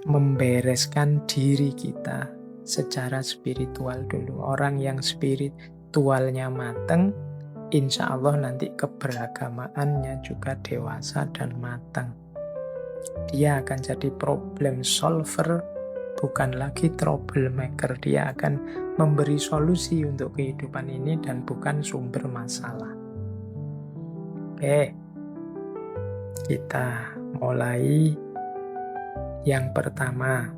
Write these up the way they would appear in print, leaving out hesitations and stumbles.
membereskan diri kita secara spiritual dulu. Orang yang spiritualnya mateng, insya Allah nanti keberagamaannya juga dewasa dan matang. Dia akan jadi problem solver, bukan lagi troublemaker. Dia akan memberi solusi untuk kehidupan ini dan bukan sumber masalah. Oke, kita mulai. Yang pertama,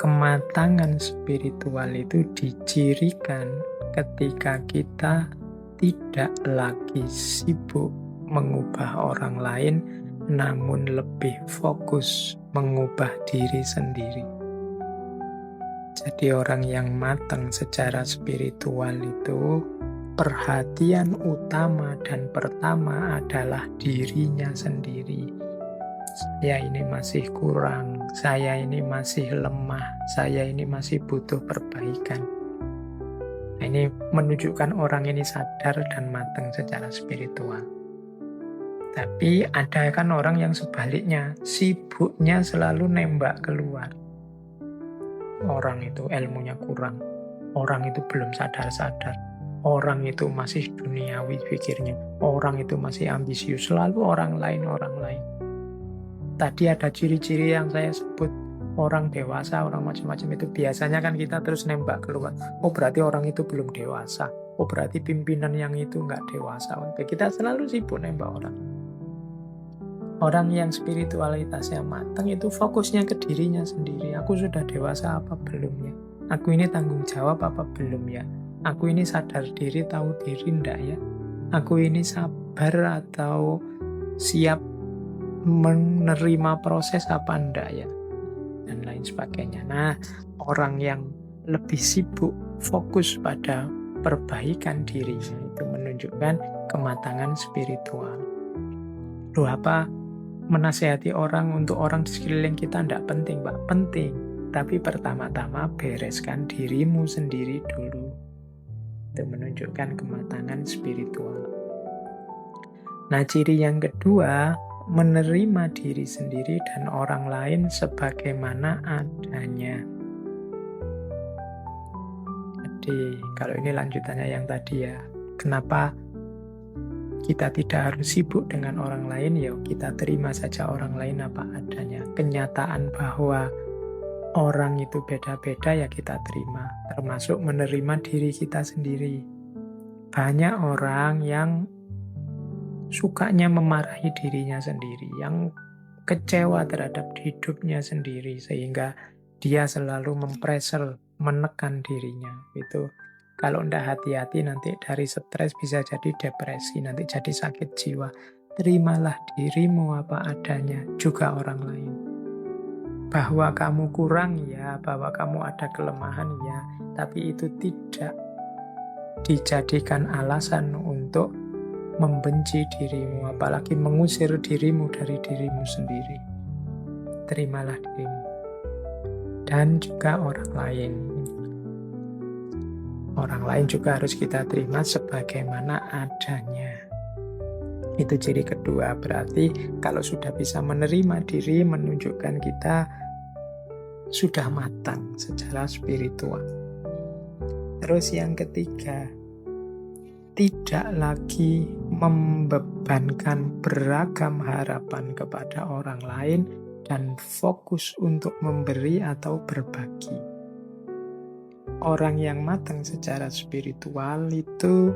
kematangan spiritual itu dicirikan ketika kita tidak lagi sibuk mengubah orang lain, namun lebih fokus mengubah diri sendiri. Jadi orang yang matang secara spiritual itu perhatian utama dan pertama adalah dirinya sendiri. Saya ini masih kurang, saya ini masih lemah, saya ini masih butuh perbaikan. Nah, ini menunjukkan orang ini sadar dan matang secara spiritual. Tapi ada kan orang yang sebaliknya, sibuknya selalu nembak keluar. Orang itu ilmunya kurang, orang itu belum sadar-sadar, orang itu masih duniawi pikirnya, orang itu masih ambisius, selalu orang lain. Tadi ada ciri-ciri yang saya sebut, orang dewasa, orang macam-macam itu. Biasanya kan kita terus nembak keluar. Oh berarti orang itu belum dewasa. Oh berarti pimpinan yang itu nggak dewasa. Kita selalu sibuk nembak orang. Orang yang spiritualitasnya matang itu fokusnya ke dirinya sendiri. Aku sudah dewasa apa belum ya? Aku ini tanggung jawab apa belum ya? Aku ini sadar diri, tahu diri enggak ya? Aku ini sabar atau siap menerima proses apa enggak ya, dan lain sebagainya. Nah, orang yang lebih sibuk fokus pada perbaikan dirinya itu menunjukkan kematangan spiritual. Loh, apa menasihati orang untuk orang di sekeliling kita enggak penting, Pak? Penting, tapi pertama-tama bereskan dirimu sendiri dulu. Itu menunjukkan kematangan spiritual. Nah, ciri yang kedua, menerima diri sendiri dan orang lain sebagaimana adanya. Jadi, kalau ini lanjutannya yang tadi ya, kenapa kita tidak harus sibuk dengan orang lain? Ya, kita terima saja orang lain apa adanya. Kenyataan bahwa orang itu beda-beda ya kita terima, termasuk menerima diri kita sendiri. Banyak orang yang sukanya memarahi dirinya sendiri, yang kecewa terhadap hidupnya sendiri, sehingga dia selalu mempressure, menekan dirinya. Itu kalau tidak hati-hati nanti dari stres bisa jadi depresi, nanti jadi sakit jiwa. Terimalah dirimu apa adanya, juga orang lain. Bahwa kamu kurang ya, bahwa kamu ada kelemahan ya, tapi itu tidak dijadikan alasan untuk membenci dirimu, apalagi mengusir dirimu dari dirimu sendiri. Terimalah dirimu. Dan juga orang lain. Orang lain juga harus kita terima sebagaimana adanya. Itu ciri kedua, berarti kalau sudah bisa menerima diri, menunjukkan kita sudah matang secara spiritual. Terus yang ketiga, tidak lagi membebankan beragam harapan kepada orang lain dan fokus untuk memberi atau berbagi. Orang yang matang secara spiritual itu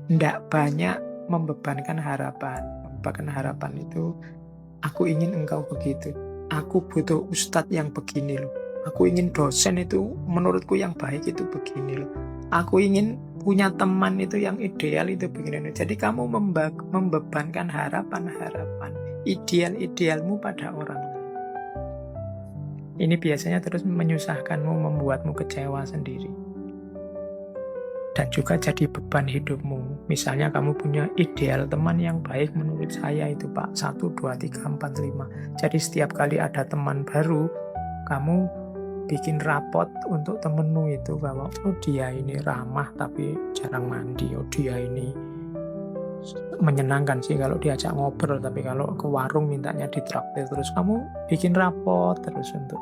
tidak banyak membebankan harapan. Membebankan harapan itu, aku ingin engkau begitu, aku butuh ustadz yang begini loh, aku ingin dosen itu menurutku yang baik itu begini loh, aku ingin punya teman itu yang ideal itu begini. Jadi kamu membebankan harapan-harapan, ideal-idealmu pada orang lain. Ini biasanya terus menyusahkanmu, membuatmu kecewa sendiri. Dan juga jadi beban hidupmu. Misalnya kamu punya ideal teman yang baik menurut saya itu Pak, 1, 2, 3, 4, 5. Jadi setiap kali ada teman baru, kamu bikin rapot untuk temenmu itu bahwa oh dia ini ramah tapi jarang mandi, oh dia ini menyenangkan sih kalau diajak ngobrol, tapi kalau ke warung mintanya ditraktir terus, kamu bikin rapot terus untuk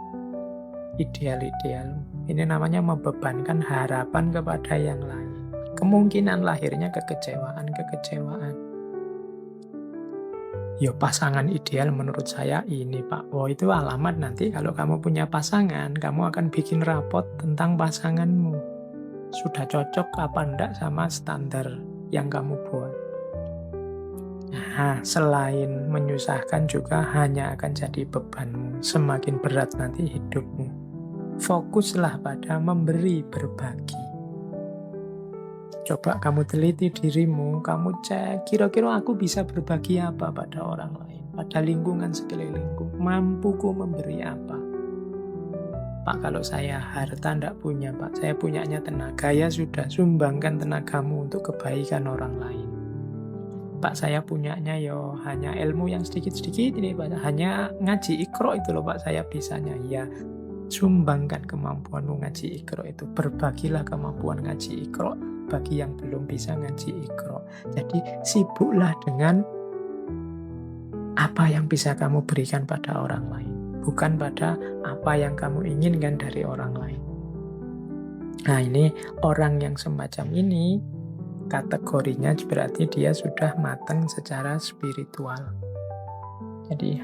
ideal-ideal. Ini namanya membebankan harapan kepada yang lain. Kemungkinan lahirnya kekecewaan. Ya pasangan ideal menurut saya ini Pak. Oh itu alamat nanti kalau kamu punya pasangan, kamu akan bikin rapot tentang pasanganmu. Sudah cocok apa enggak sama standar yang kamu buat. Nah, selain menyusahkan juga hanya akan jadi bebanmu. Semakin berat nanti hidupmu. Fokuslah pada memberi, berbagi. Coba kamu teliti dirimu, kamu cek kira-kira aku bisa berbagi apa pada orang lain, pada lingkungan sekelilingku, mampuku memberi apa. Pak, kalau saya harta ndak punya Pak, saya punyanya tenaga, ya sudah, sumbangkan tenagamu untuk kebaikan orang lain. Pak, saya punyanya yo hanya ilmu yang sedikit-sedikit ini Pak, hanya ngaji Iqra itu loh Pak, saya bisanya. Ya, sumbangkan kemampuanmu ngaji Iqra itu, berbagilah kemampuan ngaji Iqra bagi yang belum bisa ngaji Iqra. Jadi sibuklah dengan apa yang bisa kamu berikan pada orang lain, bukan pada apa yang kamu inginkan dari orang lain. Nah ini orang yang semacam ini kategorinya berarti dia sudah matang secara spiritual. Jadi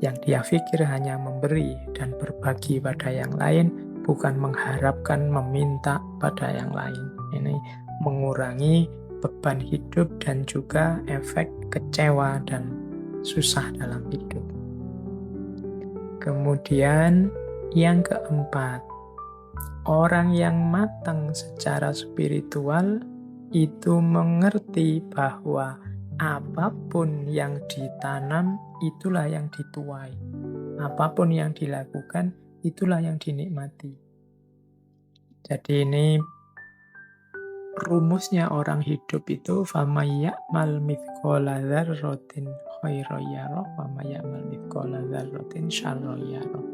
yang dia pikir hanya memberi dan berbagi pada yang lain, bukan mengharapkan, meminta pada yang lain. Ini mengurangi beban hidup dan juga efek kecewa dan susah dalam hidup. Kemudian yang keempat, orang yang matang secara spiritual itu mengerti bahwa apapun yang ditanam itulah yang dituai. Apapun yang dilakukan itulah yang dinikmati. Jadi ini rumusnya orang hidup itu famay ya'mal mithqala dzarratin khairan yarah wa may ya'mal mithqala dzarratin syarran yarah.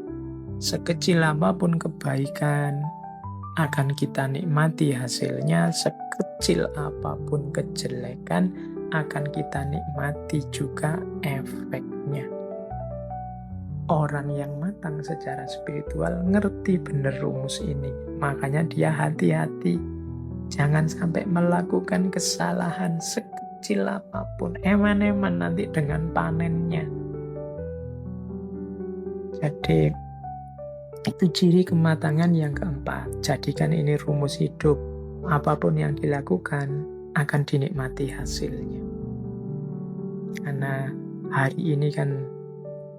Sekecil apapun kebaikan akan kita nikmati hasilnya, sekecil apapun kejelekan akan kita nikmati juga efeknya. Orang yang matang secara spiritual ngerti bener rumus ini, makanya dia hati-hati. Jangan sampai melakukan kesalahan sekecil apapun, eman-eman nanti dengan panennya. Jadi itu ciri kematangan yang keempat. Jadikan ini rumus hidup. Apapun yang dilakukan akan dinikmati hasilnya. Karena hari ini kan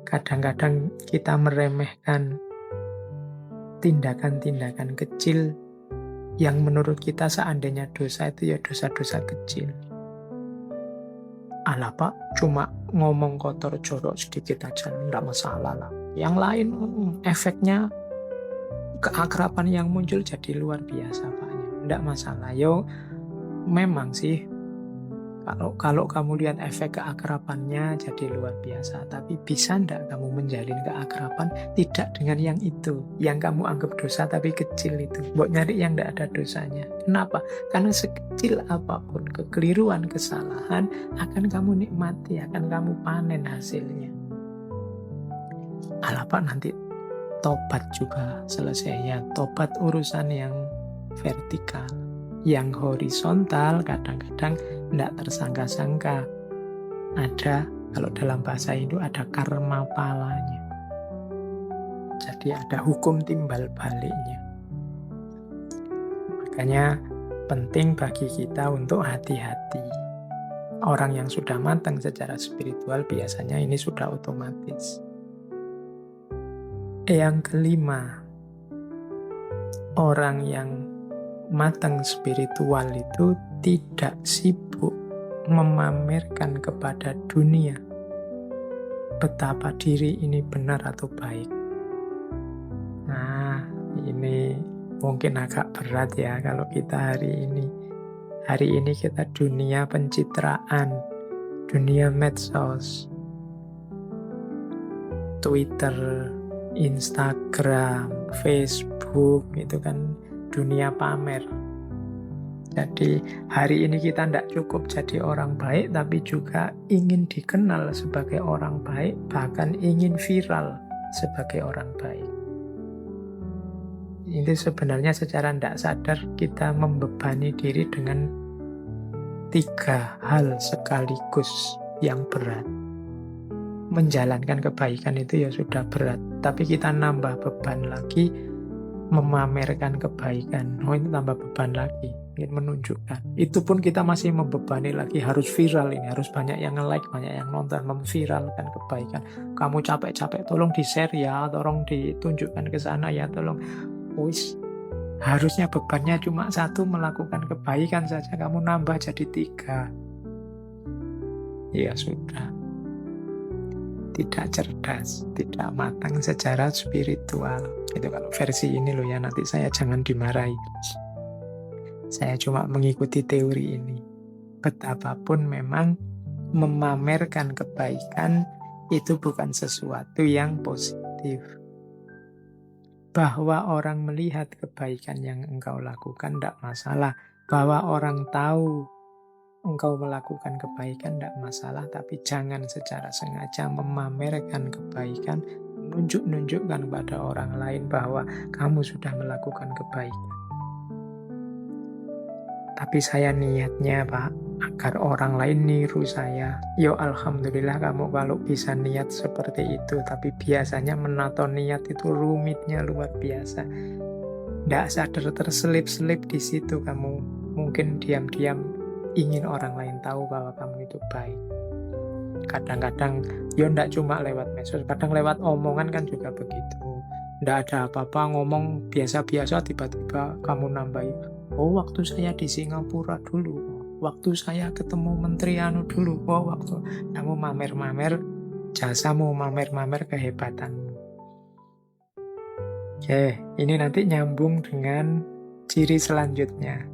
kadang-kadang kita meremehkan tindakan-tindakan kecil yang menurut kita seandainya dosa itu ya dosa-dosa kecil. Alah Pak, cuma ngomong kotor jorok sedikit aja, enggak masalah lah. Yang lain efeknya keakraban yang muncul jadi luar biasa Pak. Enggak masalah. Yo memang sih kalau kamu lihat efek keakrabannya jadi luar biasa, tapi bisa enggak kamu menjalin keakraban tidak dengan yang itu, yang kamu anggap dosa tapi kecil itu. Mbok nyari yang enggak ada dosanya. Kenapa? Karena sekecil apapun kekeliruan, kesalahan akan kamu nikmati, akan kamu panen hasilnya. Alah Pak, nanti tobat juga selesainya. Tobat urusan yang vertikal. Yang horizontal kadang-kadang tidak tersangka-sangka. Ada, kalau dalam bahasa Hindu ada karma palanya. Jadi ada hukum timbal baliknya. Makanya penting bagi kita untuk hati-hati. Orang yang sudah matang secara spiritual biasanya ini sudah otomatis. Yang kelima, orang yang matang spiritual itu tidak sibuk memamerkan kepada dunia betapa diri ini benar atau baik. Nah, ini mungkin agak berat ya kalau kita hari ini. Hari ini kita dunia pencitraan, dunia medsos, Twitter, Instagram, Facebook, itu kan dunia pamer. Jadi hari ini kita tidak cukup jadi orang baik, tapi juga ingin dikenal sebagai orang baik, bahkan ingin viral sebagai orang baik. Ini sebenarnya secara tidak sadar kita membebani diri dengan 3 hal sekaligus yang berat. Menjalankan kebaikan itu ya sudah berat, tapi kita nambah beban lagi, memamerkan kebaikan. Oh, ini tambah beban lagi, ingin menunjukkan. Itu pun kita masih membebani lagi, harus viral ini, harus banyak yang nge-like, banyak yang nonton, memviralkan kebaikan. Kamu capek-capek, tolong di-share ya, tolong ditunjukkan ke sana ya, tolong. Wis, harusnya bebannya cuma 1, melakukan kebaikan saja, kamu nambah jadi 3. Ya sudah. Tidak cerdas, tidak matang secara spiritual. Itu kalau versi ini loh ya, nanti saya jangan dimarahi. Saya cuma mengikuti teori ini. Betapapun memang memamerkan kebaikan itu bukan sesuatu yang positif. Bahwa orang melihat kebaikan yang engkau lakukan tidak masalah. Bahwa orang tahu engkau melakukan kebaikan tidak masalah, tapi jangan secara sengaja memamerkan kebaikan, menunjukkan kepada orang lain bahwa kamu sudah melakukan kebaikan. Tapi saya niatnya, Pak, agar orang lain niru saya. Yo alhamdulillah kamu kalau bisa niat seperti itu, tapi biasanya menato niat itu rumitnya luar biasa. Tidak sadar terselip-selip di situ kamu. Mungkin diam-diam ingin orang lain tahu bahwa kamu itu baik. Kadang-kadang, ya ndak cuma lewat medsos, kadang lewat omongan kan juga begitu. Ndak ada apa-apa, ngomong biasa-biasa, tiba-tiba kamu nambahin, oh waktu saya di Singapura dulu, waktu saya ketemu menteri anu dulu, oh waktu kamu mamer-mamer jasamu, mamer-mamer kehebatanmu. Oke, ini nanti nyambung dengan ciri selanjutnya,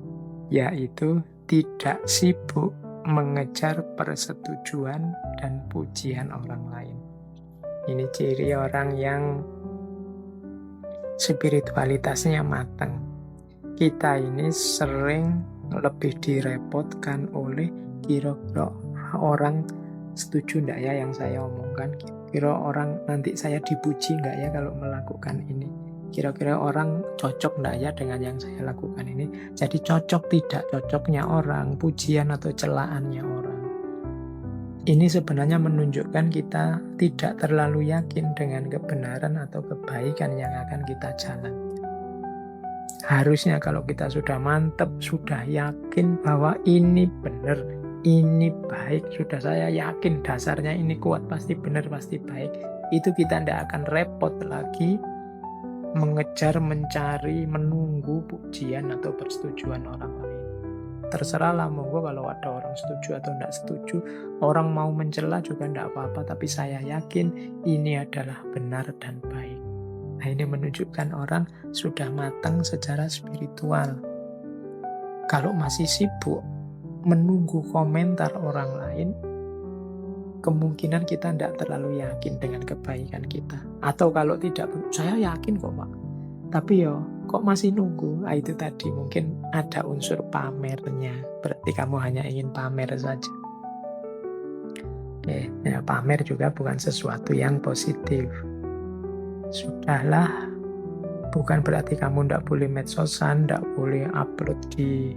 yaitu tidak sibuk mengejar persetujuan dan pujian orang lain. Ini ciri orang yang spiritualitasnya matang. Kita ini sering lebih direpotkan oleh kira-kira orang setuju enggak ya yang saya omongkan, kira-kira orang nanti saya dipuji enggak ya kalau melakukan ini, kira-kira orang cocok enggak ya dengan yang saya lakukan ini. Jadi cocok tidak cocoknya orang, pujian atau celaannya orang, ini sebenarnya menunjukkan kita tidak terlalu yakin dengan kebenaran atau kebaikan yang akan kita jalankan. Harusnya kalau kita sudah mantap, sudah yakin bahwa ini benar, ini baik, sudah saya yakin dasarnya ini kuat, pasti benar, pasti baik, itu kita tidak akan repot lagi mengejar, mencari, menunggu pujian atau persetujuan orang lain. Terserahlah, monggo kalau ada orang setuju atau tidak setuju, orang mau mencela juga tidak apa-apa, tapi saya yakin ini adalah benar dan baik. Nah, ini menunjukkan orang sudah matang secara spiritual. Kalau masih sibuk menunggu komentar orang lain, kemungkinan kita tidak terlalu yakin dengan kebaikan kita. Atau kalau tidak, saya yakin kok Pak, tapi kok masih nunggu. Nah, itu tadi mungkin ada unsur pamernya. Berarti kamu hanya ingin pamer saja. Oke, ya, pamer juga bukan sesuatu yang positif. Sudahlah, bukan berarti kamu tidak boleh medsosan, tidak boleh upload di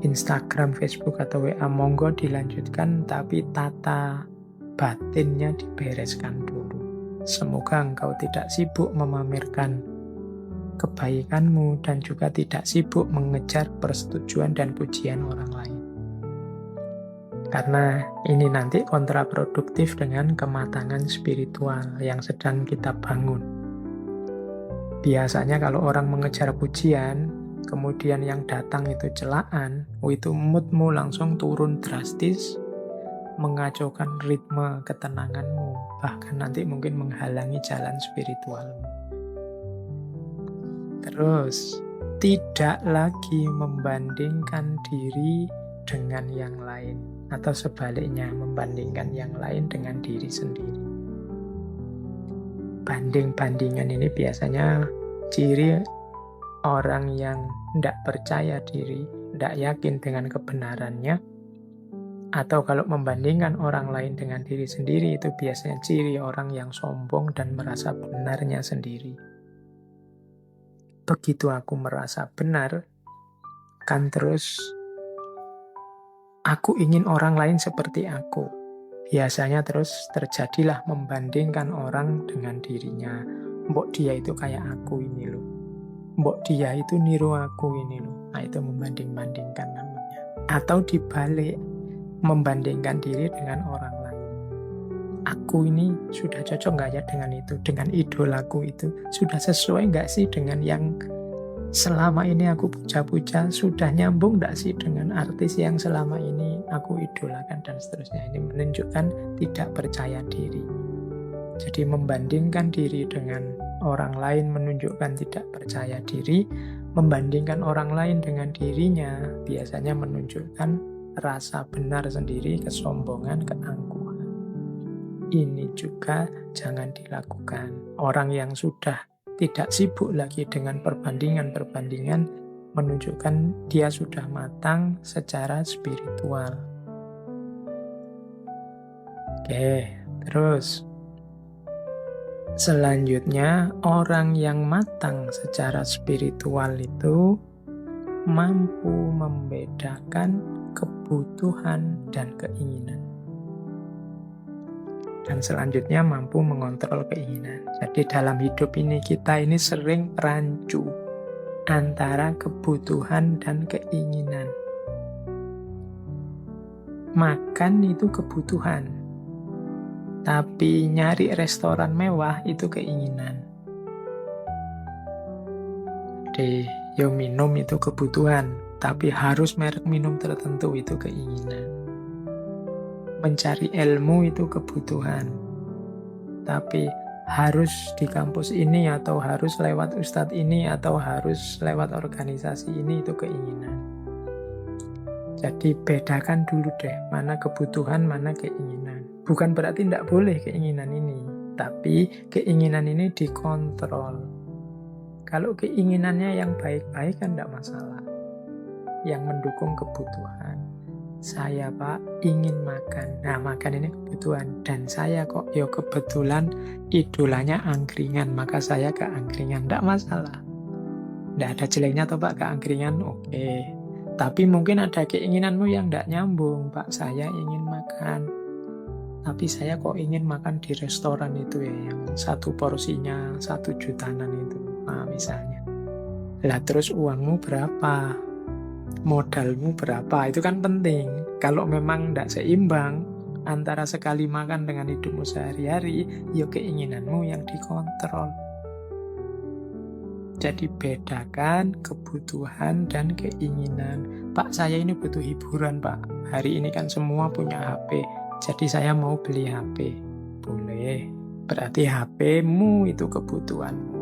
Instagram, Facebook, atau WA. Monggo dilanjutkan, tapi tata batinnya dibereskan dulu. Semoga engkau tidak sibuk memamerkan kebaikanmu dan juga tidak sibuk mengejar persetujuan dan pujian orang lain. Karena ini nanti kontraproduktif dengan kematangan spiritual yang sedang kita bangun. Biasanya kalau orang mengejar pujian, kemudian yang datang itu celaan, itu moodmu langsung turun drastis, mengacaukan ritme ketenanganmu, bahkan nanti mungkin menghalangi jalan spiritualmu. Terus, tidak lagi membandingkan diri dengan yang lain, atau sebaliknya membandingkan yang lain dengan diri sendiri. Banding-bandingan ini biasanya ciri orang yang tidak percaya diri, tidak yakin dengan kebenarannya, atau kalau membandingkan orang lain dengan diri sendiri, itu biasanya ciri orang yang sombong dan merasa benarnya sendiri. Begitu aku merasa benar, kan terus aku ingin orang lain seperti aku. Biasanya terus terjadilah membandingkan orang dengan dirinya. Mbok dia itu kayak aku ini loh. Mbok dia itu niru aku ini loh. Nah, itu membanding-bandingkan namanya. Atau dibalik, membandingkan diri dengan orang lain. Aku ini sudah cocok nggak ya dengan itu? Dengan idolaku itu? Sudah sesuai nggak sih dengan yang selama ini aku puja-puja? Sudah nyambung nggak sih dengan artis yang selama ini aku idolakan dan seterusnya? Ini menunjukkan tidak percaya diri. Jadi membandingkan diri dengan orang lain menunjukkan tidak percaya diri. Membandingkan orang lain dengan dirinya biasanya menunjukkan rasa benar sendiri, kesombongan, keangkuhan. Ini juga jangan dilakukan. Orang yang sudah tidak sibuk lagi dengan perbandingan-perbandingan menunjukkan dia sudah matang secara spiritual. Oke, terus selanjutnya orang yang matang secara spiritual itu mampu membedakan kebutuhan dan keinginan. Dan selanjutnya mampu mengontrol keinginan. Jadi dalam hidup ini kita ini sering rancu antara kebutuhan dan keinginan. Makan itu kebutuhan, tapi nyari restoran mewah itu keinginan. Jadi minum itu kebutuhan, tapi harus merek minum tertentu itu keinginan. Mencari ilmu itu kebutuhan, tapi harus di kampus ini atau harus lewat ustadz ini atau harus lewat organisasi ini itu keinginan. Jadi bedakan dulu deh mana kebutuhan, mana keinginan. Bukan berarti tidak boleh keinginan ini, tapi keinginan ini dikontrol. Kalau keinginannya yang baik-baik kan tidak masalah. Yang mendukung kebutuhan. Saya Pak ingin makan. Nah makan ini kebutuhan. Dan saya kok kebetulan idolanya angkringan. Maka saya ke angkringan. Tidak masalah. Tidak ada jeleknya toh Pak ke angkringan. Oke. Tapi mungkin ada keinginanmu yang tidak nyambung. Pak saya ingin makan. Tapi saya kok ingin makan di restoran itu ya. Yang satu porsinya 1 jutaan itu. Nah misalnya. Lah terus uangmu berapa? Modalmu berapa? Itu kan penting. Kalau memang tidak seimbang antara sekali makan dengan hidupmu sehari-hari, ya keinginanmu yang dikontrol. Jadi bedakan kebutuhan dan keinginan. Pak saya ini butuh hiburan Pak. Hari ini kan semua punya HP. Jadi saya mau beli HP. Boleh. Berarti HP-mu itu kebutuhanmu.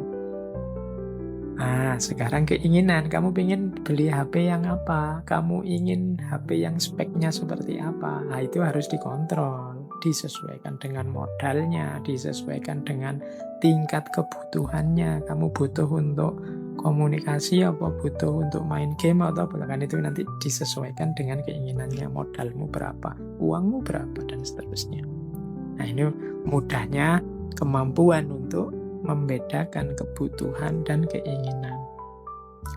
Nah, sekarang keinginan. Kamu ingin beli HP yang apa? Kamu ingin HP yang speknya seperti apa? Nah, itu harus dikontrol. Disesuaikan dengan modalnya, disesuaikan dengan tingkat kebutuhannya. Kamu butuh untuk komunikasi apa butuh untuk main game atau bahkan itu nanti disesuaikan dengan keinginannya. Modalmu berapa, uangmu berapa, dan seterusnya. Nah, ini mudahnya kemampuan untuk membedakan kebutuhan dan keinginan.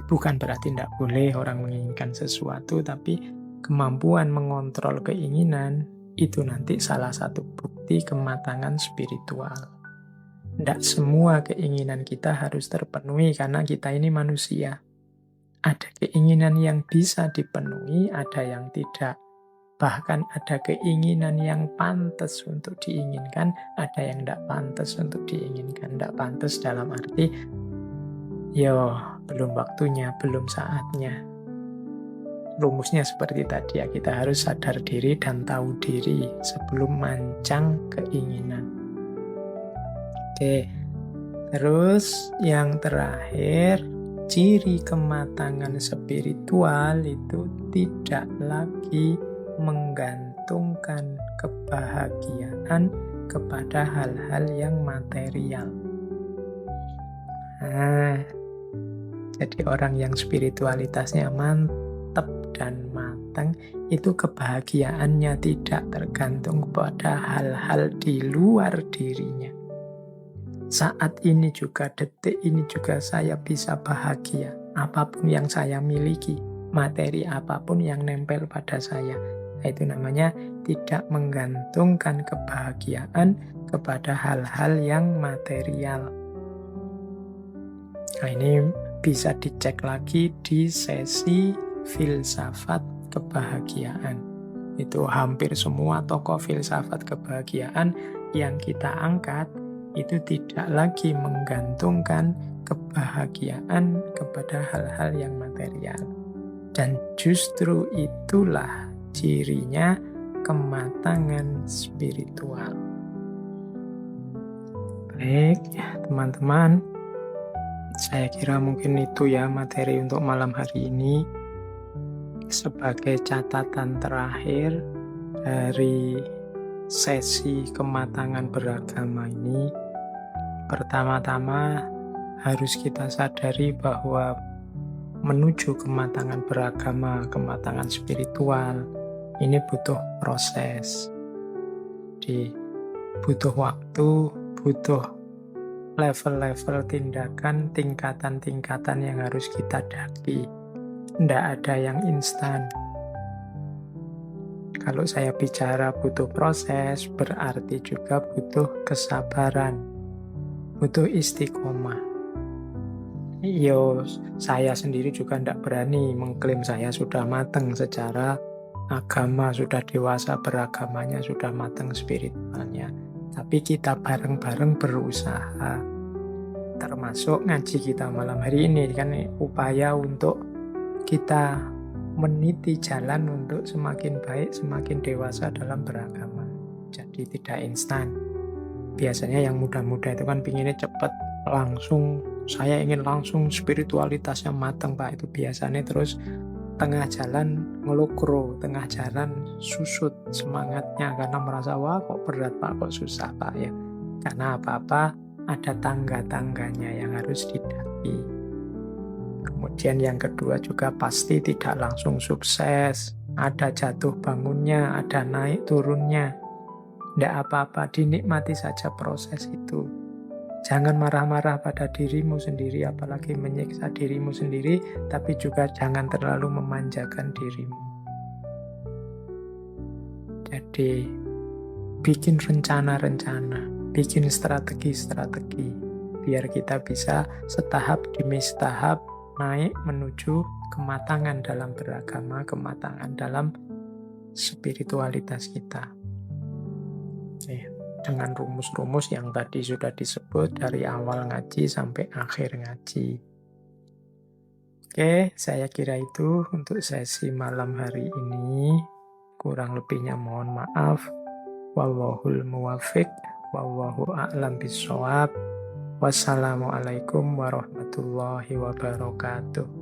Bukan berarti tidak boleh orang menginginkan sesuatu, tapi kemampuan mengontrol keinginan itu nanti salah satu bukti kematangan spiritual. Tidak semua keinginan kita harus terpenuhi karena kita ini manusia. Ada keinginan yang bisa dipenuhi, ada yang tidak. Bahkan ada keinginan yang pantas untuk diinginkan, ada yang tidak pantas untuk diinginkan. Tidak pantas dalam arti, belum waktunya, belum saatnya. Rumusnya seperti tadi ya, kita harus sadar diri dan tahu diri sebelum mancang keinginan. Oke, terus yang terakhir, ciri kematangan spiritual itu tidak lagi menggantungkan kebahagiaan kepada hal-hal yang material. Nah, jadi orang yang spiritualitasnya mantap dan matang, itu kebahagiaannya tidak tergantung pada hal-hal di luar dirinya. Saat ini juga, detik ini juga saya bisa bahagia. Apapun yang saya miliki, materi apapun yang nempel pada saya. Itu namanya tidak menggantungkan kebahagiaan kepada hal-hal yang material. Nah, ini bisa dicek lagi di sesi filsafat kebahagiaan. Itu hampir semua tokoh filsafat kebahagiaan yang kita angkat itu tidak lagi menggantungkan kebahagiaan kepada hal-hal yang material. Dan justru itulah cirinya kematangan spiritual. Baik, teman-teman. Saya kira mungkin itu ya materi untuk malam hari ini. Sebagai catatan terakhir dari sesi kematangan beragama ini, pertama-tama harus kita sadari bahwa menuju kematangan beragama, kematangan spiritual, ini butuh proses. Butuh waktu, butuh level-level tindakan, tingkatan-tingkatan yang harus kita daki. Tidak ada yang instan. Kalau saya bicara butuh proses, berarti juga butuh kesabaran, butuh istiqomah. Saya sendiri juga tidak berani mengklaim saya sudah matang secara agama, sudah dewasa beragamanya, sudah matang spiritualnya. Tapi kita bareng-bareng berusaha. Termasuk ngaji kita malam hari ini kan upaya untuk kita meniti jalan untuk semakin baik, semakin dewasa dalam beragama. Jadi tidak instan. Biasanya yang muda-muda itu kan pinginnya cepat, langsung. Saya ingin langsung spiritualitasnya matang, Pak. Itu biasanya terus tengah jalan ngelukro, tengah jalan susut semangatnya karena merasa, wah kok berat Pak, kok susah Pak ya. Karena apa-apa ada tangga-tangganya yang harus didaki. Kemudian yang kedua juga pasti tidak langsung sukses. Ada jatuh bangunnya, ada naik turunnya. Tidak apa-apa, dinikmati saja proses itu. Jangan marah-marah pada dirimu sendiri, apalagi menyiksa dirimu sendiri, tapi juga jangan terlalu memanjakan dirimu. Jadi, bikin rencana-rencana, bikin strategi-strategi, biar kita bisa setahap demi setahap naik menuju kematangan dalam beragama, kematangan dalam spiritualitas kita. Dengan rumus-rumus yang tadi sudah disebut dari awal ngaji sampai akhir ngaji. Oke, saya kira itu untuk sesi malam hari ini. Kurang lebihnya mohon maaf. Wallahul muwaffiq, wallahu a'lam bishawab. Wassalamualaikum warahmatullahi wabarakatuh.